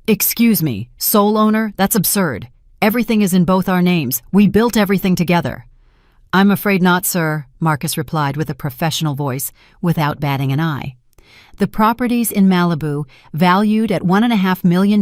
Speaker 1: "Excuse me, sole owner? That's absurd. Everything is in both our names. We built everything together." "I'm afraid not, sir," Marcus replied with a professional voice, without batting an eye. "The properties in Malibu, valued at $1.5 million,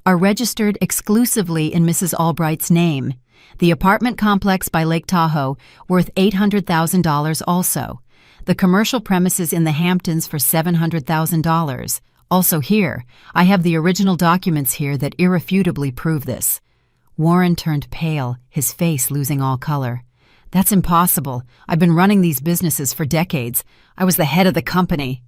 Speaker 1: are registered exclusively in Mrs. Albright's name. The apartment complex by Lake Tahoe, worth $800,000 also. The commercial premises in the Hamptons for $700,000. Also here, I have the original documents here that irrefutably prove this." Warren turned pale, his face losing all color. "That's impossible. I've been running these businesses for decades. I was the head of the company."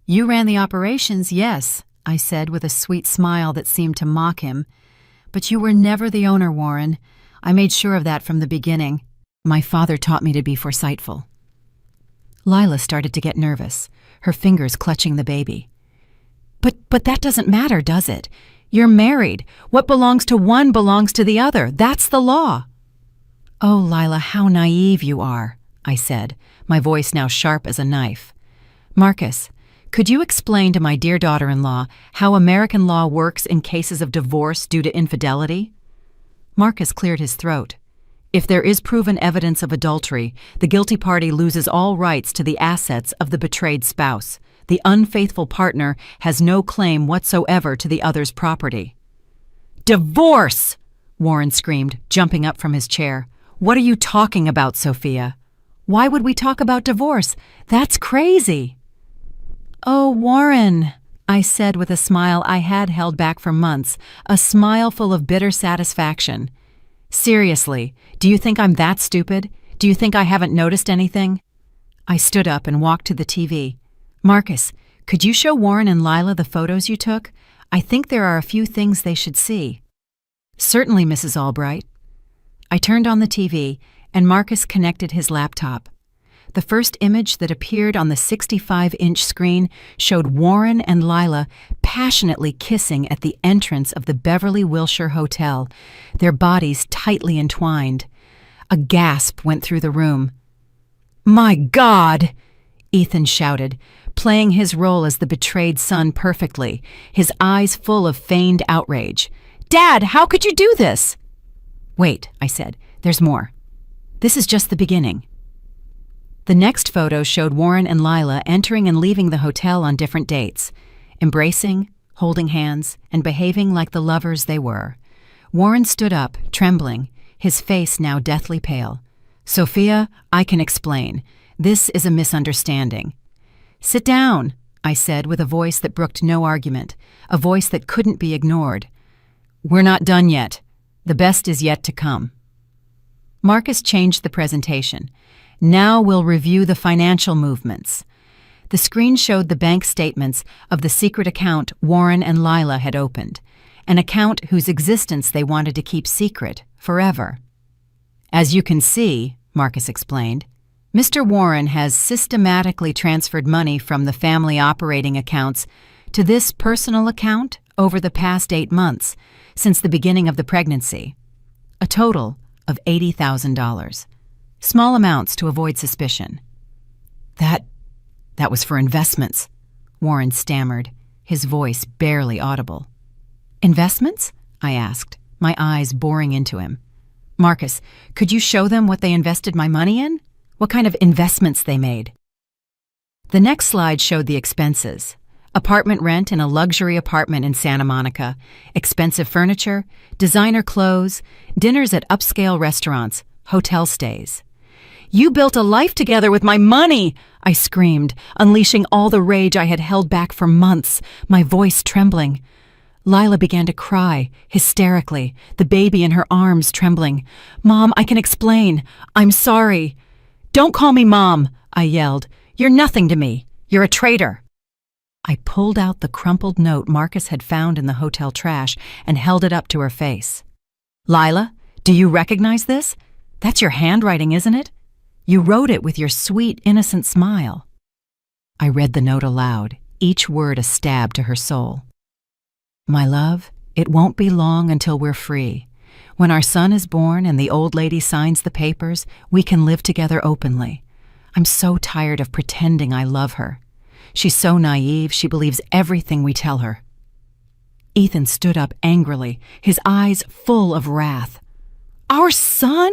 Speaker 1: "You ran the operations, yes," I said with a sweet smile that seemed to mock him. "But you were never the owner, Warren. I made sure of that from the beginning. My father taught me to be foresightful." Lila started to get nervous, her fingers clutching the baby. But that doesn't matter, does it? You're married. What belongs to one belongs to the other. That's the law." "Oh, Lila, how naive you are," I said, my voice now sharp as a knife. "Marcus, could you explain to my dear daughter-in-law how American law works in cases of divorce due to infidelity?" Marcus cleared his throat. "If there is proven evidence of adultery, the guilty party loses all rights to the assets of the betrayed spouse. The unfaithful partner has no claim whatsoever to the other's property." "Divorce!" Warren screamed, jumping up from his chair. "What are you talking about, Sophia? Why would we talk about divorce? That's crazy." "Oh, Warren," I said with a smile I had held back for months, a smile full of bitter satisfaction. "Seriously, do you think I'm that stupid? Do you think I haven't noticed anything?" I stood up and walked to the TV. "Marcus, could you show Warren and Lila the photos you took? I think there are a few things they should see." "Certainly, Mrs. Albright." I turned on the TV, and Marcus connected his laptop. The first image that appeared on the 65-inch screen showed Warren and Lila passionately kissing at the entrance of the Beverly Wilshire Hotel, their bodies tightly entwined. A gasp went through the room. "My God!" Ethan shouted, playing his role as the betrayed son perfectly, his eyes full of feigned outrage. "Dad, how could you do this?" "Wait," I said, "there's more. This is just the beginning." The next photo showed Warren and Lila entering and leaving the hotel on different dates, embracing, holding hands, and behaving like the lovers they were. Warren stood up, trembling, his face now deathly pale. "Sophia, I can explain. This is a misunderstanding." "Sit down," I said with a voice that brooked no argument, a voice that couldn't be ignored. "We're not done yet. The best is yet to come." Marcus changed the presentation. "Now we'll review the financial movements." The screen showed the bank statements of the secret account Warren and Lila had opened, an account whose existence they wanted to keep secret forever. "As you can see," Marcus explained, "Mr. Warren has systematically transferred money from the family operating accounts to this personal account over the past 8 months, since the beginning of the pregnancy. A total of $80,000. Small amounts to avoid suspicion." That was for investments," Warren stammered, his voice barely audible. "Investments?" I asked, my eyes boring into him. "Marcus, could you show them what they invested my money in? What kind of investments they made?" The next slide showed the expenses. Apartment rent in a luxury apartment in Santa Monica, expensive furniture, designer clothes, dinners at upscale restaurants, hotel stays. "You built a life together with my money!" I screamed, unleashing all the rage I had held back for months, my voice trembling. Lila began to cry, hysterically, the baby in her arms trembling. "Mom, I can explain. I'm sorry." "Don't call me Mom," I yelled. "You're nothing to me. You're a traitor." I pulled out the crumpled note Marcus had found in the hotel trash and held it up to her face. "Lila, do you recognize this? That's your handwriting, isn't it? You wrote it with your sweet, innocent smile." I read the note aloud, each word a stab to her soul. "My love, it won't be long until we're free. When our son is born and the old lady signs the papers, we can live together openly. I'm so tired of pretending I love her. She's so naive, she believes everything we tell her." Ethan stood up angrily, his eyes full of wrath. "Our son?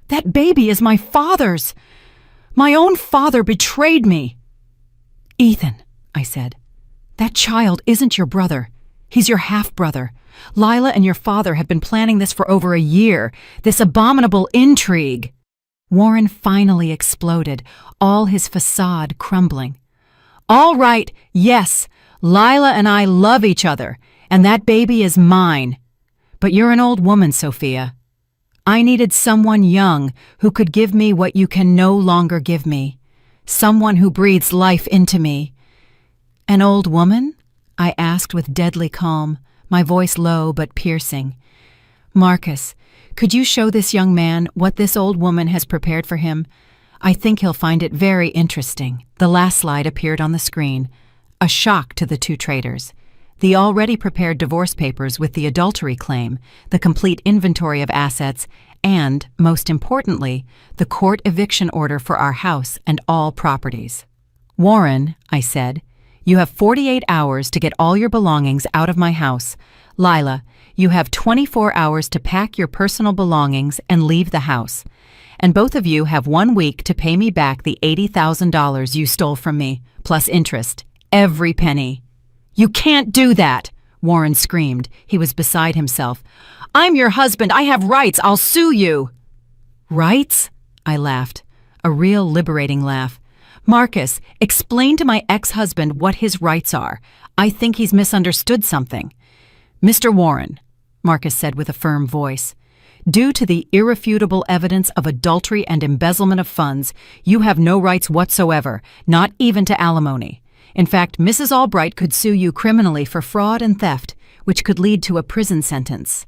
Speaker 1: That baby is my father's. My own father betrayed me." "Ethan," I said, "that child isn't your brother. He's your half-brother. Lila and your father have been planning this for over a year, this abominable intrigue." Warren finally exploded, all his facade crumbling. "All right, yes, Lila and I love each other, and that baby is mine. But you're an old woman, Sophia. I needed someone young who could give me what you can no longer give me, someone who breathes life into me." "An old woman?" I asked with deadly calm, my voice low but piercing. "Marcus, could you show this young man what this old woman has prepared for him? I think he'll find it very interesting." The last slide appeared on the screen, a shock to the two traitors. The already prepared divorce papers with the adultery claim, the complete inventory of assets, and, most importantly, the court eviction order for our house and all properties. "Warren," I said, "you have 48 hours to get all your belongings out of my house. Lila, you have 24 hours to pack your personal belongings and leave the house. And both of you have 1 week to pay me back the $80,000 you stole from me, plus interest, every penny." "You can't do that!" Warren screamed. He was beside himself. "I'm your husband. I have rights. I'll sue you." "Rights?" I laughed, a real liberating laugh. "Marcus, explain to my ex-husband what his rights are. I think he's misunderstood something." "Mr. Warren," Marcus said with a firm voice, "due to the irrefutable evidence of adultery and embezzlement of funds, you have no rights whatsoever, not even to alimony. In fact, Mrs. Albright could sue you criminally for fraud and theft, which could lead to a prison sentence."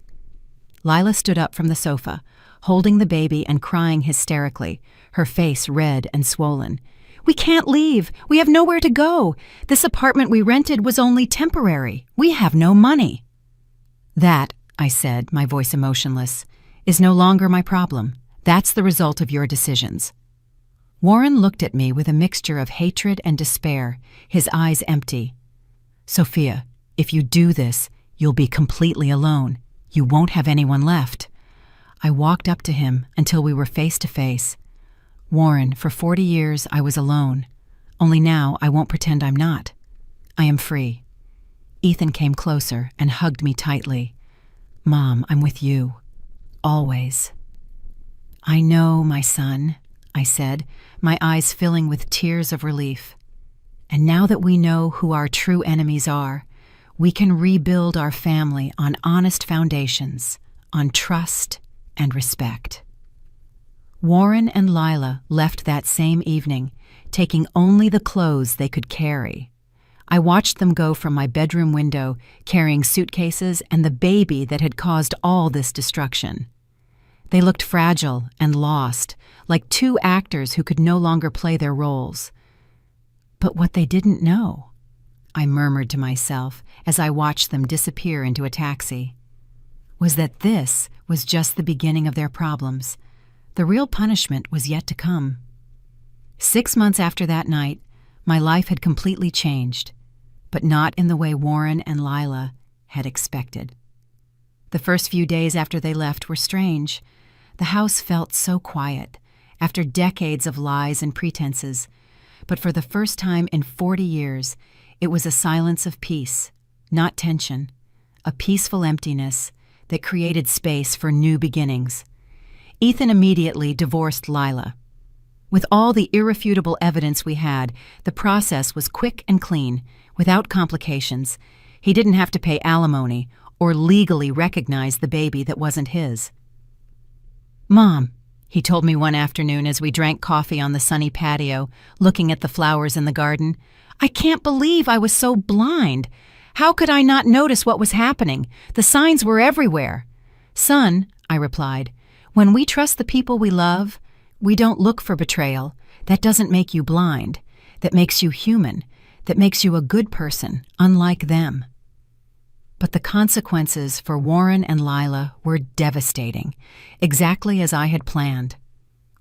Speaker 1: Lila stood up from the sofa, holding the baby and crying hysterically, her face red and swollen. "We can't leave. We have nowhere to go. This apartment we rented was only temporary. We have no money." "That," I said, my voice emotionless, "is no longer my problem. That's the result of your decisions." Warren looked at me with a mixture of hatred and despair, his eyes empty. "Sophia, if you do this, you'll be completely alone. You won't have anyone left." I walked up to him until we were face to face. "Warren, for 40 years I was alone. Only now I won't pretend I'm not. I am free." Ethan came closer and hugged me tightly. "Mom, I'm with you. Always." "I know, my son," I said, my eyes filling with tears of relief. "And now that we know who our true enemies are, we can rebuild our family on honest foundations, on trust and respect." Warren and Lila left that same evening, taking only the clothes they could carry. I watched them go from my bedroom window, carrying suitcases and the baby that had caused all this destruction. They looked fragile and lost, like two actors who could no longer play their roles. But what they didn't know, I murmured to myself as I watched them disappear into a taxi, was that this was just the beginning of their problems. The real punishment was yet to come. 6 months after that night, my life had completely changed, but not in the way Warren and Lila had expected. The first few days after they left were strange. The house felt so quiet, after decades of lies and pretenses, but for the first time in 40 years, It was a silence of peace, not tension, a peaceful emptiness that created space for new beginnings. Ethan immediately divorced Lila. With all the irrefutable evidence we had, the process was quick and clean, without complications. He didn't have to pay alimony or legally recognize the baby that wasn't his. "Mom," he told me one afternoon as we drank coffee on the sunny patio, looking at the flowers in the garden, "I can't believe I was so blind. How could I not notice what was happening? The signs were everywhere." "Son," I replied, "when we trust the people we love, we don't look for betrayal. That doesn't make you blind. That makes you human. That makes you a good person, unlike them." But the consequences for Warren and Lila were devastating, exactly as I had planned.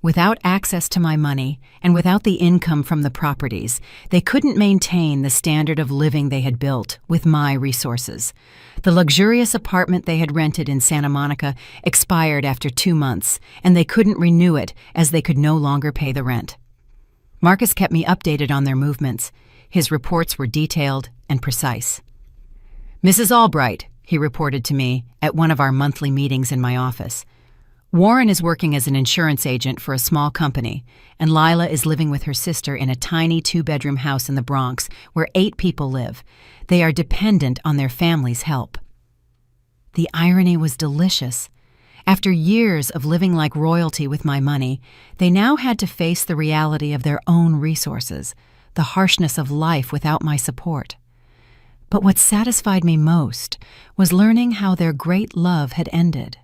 Speaker 1: Without access to my money and without the income from the properties, they couldn't maintain the standard of living they had built with my resources. The luxurious apartment they had rented in Santa Monica expired after 2 months, and they couldn't renew it as they could no longer pay the rent. Marcus kept me updated on their movements. His reports were detailed and precise. "Mrs. Albright," he reported to me at one of our monthly meetings in my office, "Warren is working as an insurance agent for a small company, and Lila is living with her sister in a tiny 2-bedroom house in the Bronx where 8 people live. They are dependent on their family's help." The irony was delicious. After years of living like royalty with my money, they now had to face the reality of their own resources, the harshness of life without my support. But what satisfied me most was learning how their great love had ended.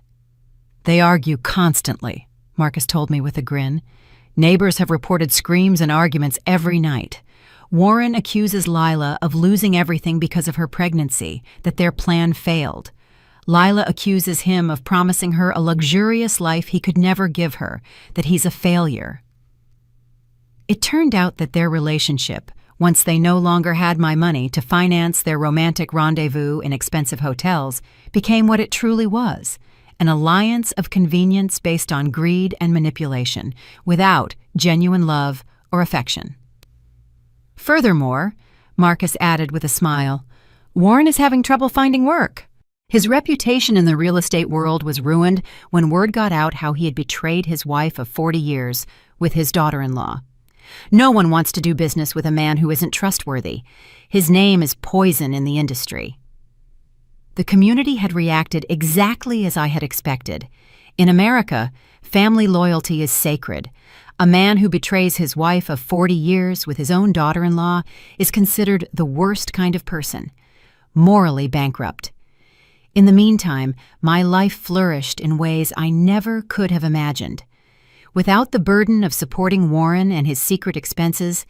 Speaker 1: "They argue constantly," Marcus told me with a grin. "Neighbors have reported screams and arguments every night. Warren accuses Lila of losing everything because of her pregnancy, that their plan failed. Lila accuses him of promising her a luxurious life he could never give her, that he's a failure." It turned out that their relationship, once they no longer had my money to finance their romantic rendezvous in expensive hotels, became what it truly was, an alliance of convenience based on greed and manipulation, without genuine love or affection. "Furthermore," Marcus added with a smile, "Warren is having trouble finding work. His reputation in the real estate world was ruined when word got out how he had betrayed his wife of 40 years with his daughter-in-law. No one wants to do business with a man who isn't trustworthy. His name is poison in the industry." The community had reacted exactly as I had expected. In America, family loyalty is sacred. A man who betrays his wife of 40 years with his own daughter-in-law is considered the worst kind of person, morally bankrupt. In the meantime, my life flourished in ways I never could have imagined. Without the burden of supporting Warren and his secret expenses,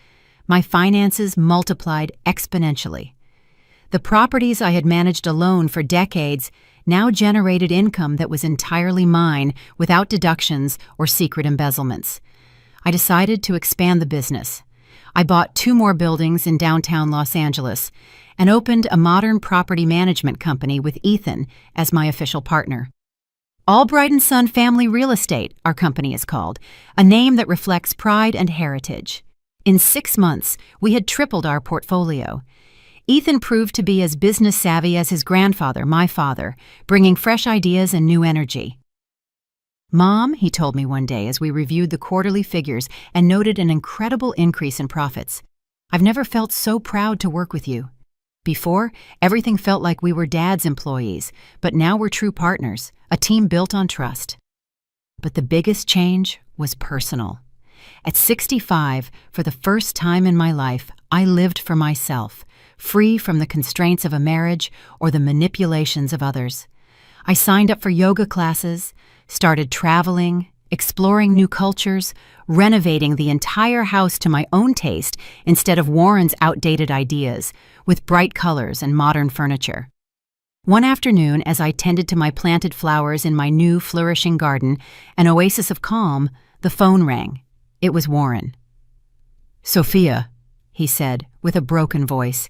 Speaker 1: my finances multiplied exponentially. The properties I had managed alone for decades now generated income that was entirely mine without deductions or secret embezzlements. I decided to expand the business. I bought 2 more buildings in downtown Los Angeles and opened a modern property management company with Ethan as my official partner. Albright & Son Family Real Estate, our company is called, a name that reflects pride and heritage. In 6 months, we had tripled our portfolio. Ethan proved to be as business savvy as his grandfather, my father, bringing fresh ideas and new energy. "Mom," he told me one day as we reviewed the quarterly figures and noted an incredible increase in profits, "I've never felt so proud to work with you. Before, everything felt like we were Dad's employees, but now we're true partners, a team built on trust." But the biggest change was personal. At 65, for the first time in my life, I lived for myself, free from the constraints of a marriage or the manipulations of others. I signed up for yoga classes, started traveling, exploring new cultures, renovating the entire house to my own taste instead of Warren's outdated ideas, with bright colors and modern furniture. One afternoon, as I tended to my planted flowers in my new flourishing garden, an oasis of calm, the phone rang. It was Warren. "Sophia," he said, with a broken voice,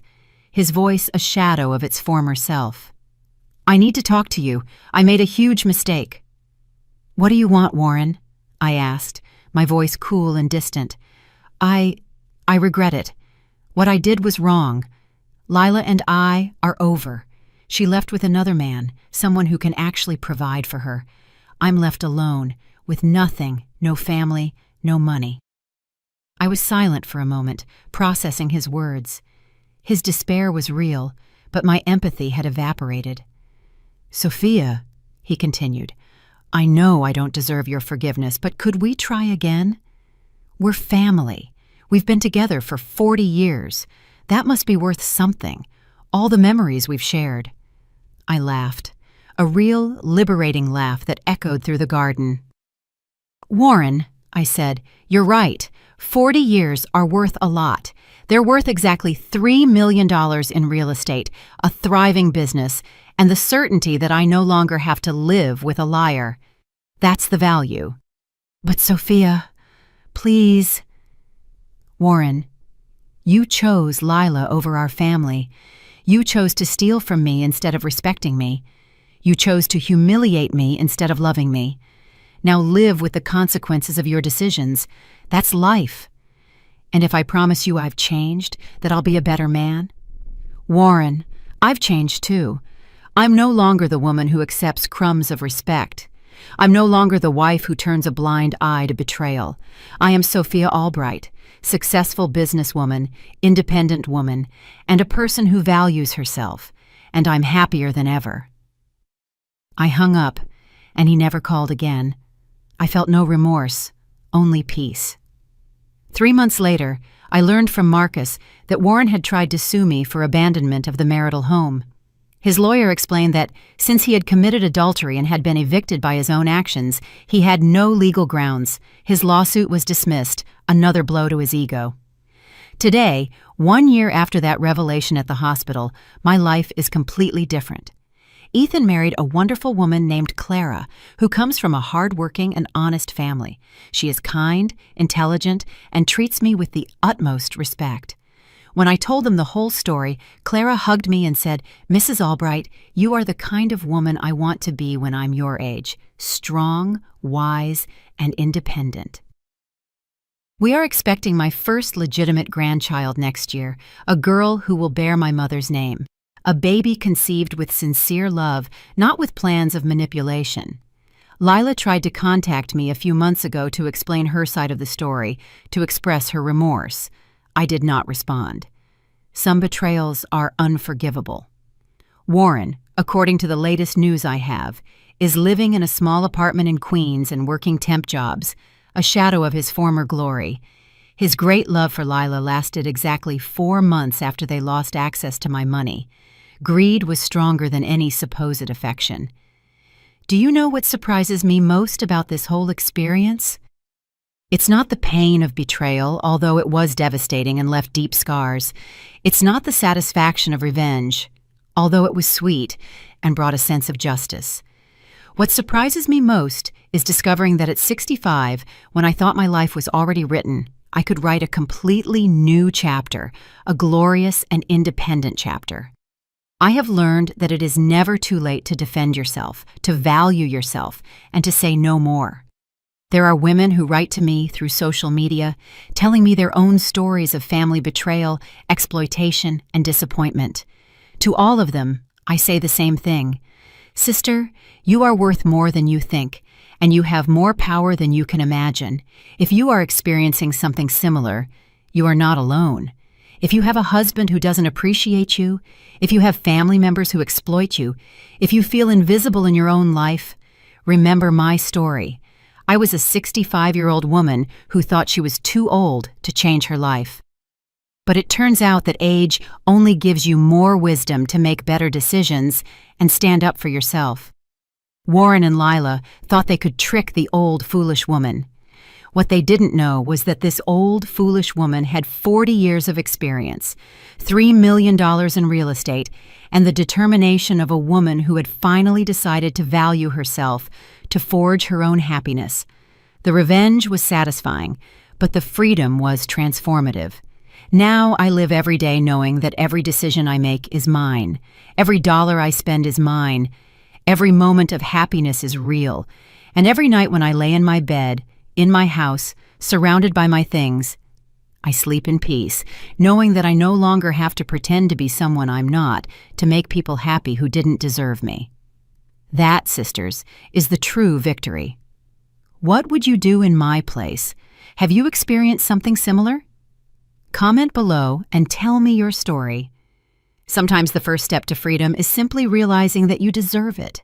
Speaker 1: his voice a shadow of its former self. "I need to talk to you. I made a huge mistake." "What do you want, Warren?" I asked, my voice cool and distant. I regret it. What I did was wrong. Lila and I are over. She left with another man, someone who can actually provide for her. I'm left alone, with nothing, no family, no money." I was silent for a moment, processing his words. His despair was real, but my empathy had evaporated. "Sophia," he continued, "I know I don't deserve your forgiveness, but could we try again? We're family. We've been together for 40 years. That must be worth something, all the memories we've shared." I laughed, a real, liberating laugh that echoed through the garden. "Warren," I said, "you're right. 40 years are worth a lot. They're worth exactly $3 million in real estate, a thriving business, and the certainty that I no longer have to live with a liar. That's the value." "But Sophia, please." "Warren, you chose Lila over our family. You chose to steal from me instead of respecting me. You chose to humiliate me instead of loving me. Now live with the consequences of your decisions. That's life. And if I promise you I've changed, that I'll be a better man? Warren, I've changed too. I'm no longer the woman who accepts crumbs of respect. I'm no longer the wife who turns a blind eye to betrayal. I am Sophia Albright, successful businesswoman, independent woman, and a person who values herself, and I'm happier than ever." I hung up, and he never called again. I felt no remorse, only peace. 3 months later, I learned from Marcus that Warren had tried to sue me for abandonment of the marital home. His lawyer explained that since he had committed adultery and had been evicted by his own actions, he had no legal grounds. His lawsuit was dismissed, another blow to his ego. Today, 1 year after that revelation at the hospital, my life is completely different. Ethan married a wonderful woman named Clara, who comes from a hard-working and honest family. She is kind, intelligent, and treats me with the utmost respect. When I told them the whole story, Clara hugged me and said, "Mrs. Albright, you are the kind of woman I want to be when I'm your age, strong, wise, and independent." We are expecting my first legitimate grandchild next year, a girl who will bear my mother's name. A baby conceived with sincere love, not with plans of manipulation. Lila tried to contact me a few months ago to explain her side of the story, to express her remorse. I did not respond. Some betrayals are unforgivable. Warren, according to the latest news I have, is living in a small apartment in Queens and working temp jobs, a shadow of his former glory. His great love for Lila lasted exactly 4 months after they lost access to my money. Greed was stronger than any supposed affection. Do you know what surprises me most about this whole experience? It's not the pain of betrayal, although it was devastating and left deep scars. It's not the satisfaction of revenge, although it was sweet and brought a sense of justice. What surprises me most is discovering that at 65, when I thought my life was already written, I could write a completely new chapter, a glorious and independent chapter. I have learned that it is never too late to defend yourself, to value yourself, and to say no more. There are women who write to me through social media, telling me their own stories of family betrayal, exploitation, and disappointment. To all of them, I say the same thing. Sister, you are worth more than you think, and you have more power than you can imagine. If you are experiencing something similar, you are not alone. If you have a husband who doesn't appreciate you, if you have family members who exploit you, if you feel invisible in your own life, remember my story. I was a 65-year-old woman who thought she was too old to change her life. But it turns out that age only gives you more wisdom to make better decisions and stand up for yourself. Warren and Lila thought they could trick the old, foolish woman. What they didn't know was that this old, foolish woman had 40 years of experience, $3 million in real estate, and the determination of a woman who had finally decided to value herself, to forge her own happiness. The revenge was satisfying, but the freedom was transformative. Now I live every day knowing that every decision I make is mine. Every dollar I spend is mine. Every moment of happiness is real. And every night when I lay in my bed, in my house, surrounded by my things, I sleep in peace, knowing that I no longer have to pretend to be someone I'm not to make people happy who didn't deserve me. That, sisters, is the true victory. What would you do in my place? Have you experienced something similar? Comment below and tell me your story. Sometimes the first step to freedom is simply realizing that you deserve it.